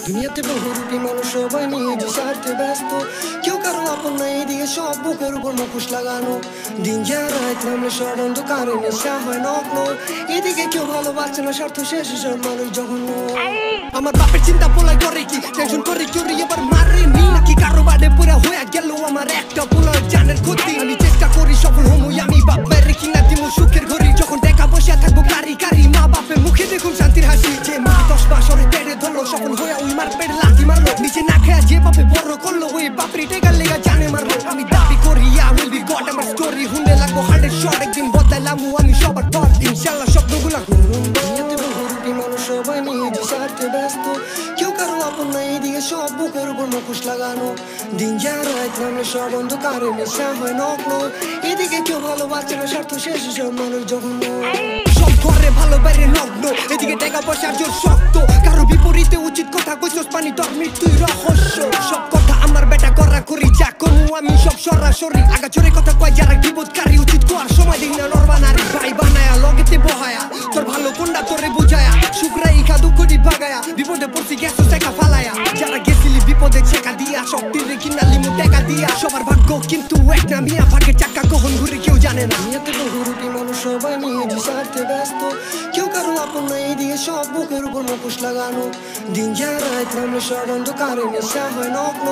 দুনিয়াতে বহুরূপী মানুষ সবাই নিজ স্বার্থে ব্যস্ত, কেউ কারো আপন নাই, এদিকে সব বুকের উপর মুখোশ লাগানো। দিন যায় রাত নামলে সব অন্ধকারে নেশা হয় নগ্ন, এদিকে কেউ ভালোবাসে না, স্বার্থ শেষ সব মানুষ জঘন্য। আমার বাপের চিন্তা পোলাই করে কি, টেনশন করে চুরি এবার মারে নি নাকি কারো বাড়ে পুরা হয়ে গেল আমার একটা পোলার জানের ক্ষতি। আমি চেষ্টা করি সফল হমুই আমি, বাপের কিনা দিমু সুখের ঘড়ি, যখন দেখা বসে থাকবো কারি কারি, মা বাপের মুখে দেখুন শান্তির হাসি। যে মা 10 বছরে পেড়ে ধরলো, সফল হয়ে ওই মার পেড়ে লাথি মারলো, নিচে না খেয়া যে বাপে বড় করলো, ওই বাপরি টেকার লেগা জানে মারলো। আমি দাবি করি I will be God, আমার স্টোরি হুন্ডে লাগবো হার্ডের শট, একদিন বদলাইলাম আমি সবার পর, ইনশাল্লাহ স্বপ্নগুলা দুনিয়াতে বহুরূপী মানুষ সবাই নিজ স্বার্থে ব্যস্ত, কেউ কারো আপন নাই, এদিকে সব বুকের উপর মুখোশ লাগানো। দিন যায় রাত নামলে সব অন্ধকারে নেশা হয় নগ্ন, এদিকে কেউ ভালোবাসে না, স্বার্থ শেষ সব মানুষ জঘন্য। সব ঘরে ভালো বাইরে নগ্ন, এদিকে টাকা পয়সার জোর শক্ত, কারো বিপরীতে উচিত কথা কইছস পানি তোর মৃত্যুই রহস্য। সব কথা আমার বেটা করা করি, যা করু আমি সব সরাসরি, আগা চোরে কথা কয় যারা বিপদকারী, উচিত কোয়ার সময় দিন না নরবা নারী, ভাই বানায়া লগেতে বহায়া, তোর ভালো কোনটা তোরে বুঝায়া, শুক্রাই খা দুঃখটি ভাগায়া, বিপদে পড়ছি গেছো টেকা ফালায়া, যারা গেছিলি বিপদে ছেকা দিয়া, শক্তির কিনা লিমু টেকা দিয়া, সবার ভাগ্য কিন্তু এক না মিয়া, ভাগ্যের চাকা কখন ঘুরে কেউ জানে না। দুনিয়াতে বহুরূপী মানুষ সবাই নিজ স্বার্থে ব্যস্ত, কেউ কারো আপন নাই, এদিকে সব বুকের উপর মুখোশ লাগানো। দিন যায় রাত নামলে সব অন্ধকারে নেশা হয় নগ্ন,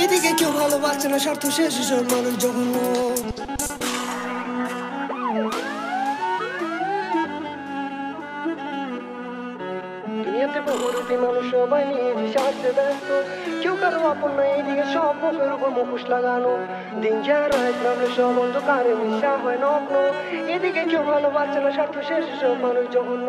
এদিকে কেউ ভালোবাসে না, স্বার্থ শেষ সব মানুষ জঘন্য। দুনিয়াতে বহুরূপী মানুষ সবাই নিজ স্বার্থে ব্যস্ত, কেউ কারো আপন নাই, এদিকে সব বুকের উপর মুখোশ লাগানো। দিন যায় রাত নামলে সব অন্ধকারে নেশা হয় নগ্ন, এদিকে কেউ ভালোবাসে না, স্বার্থ শেষ সব মানুষ জঘন্য।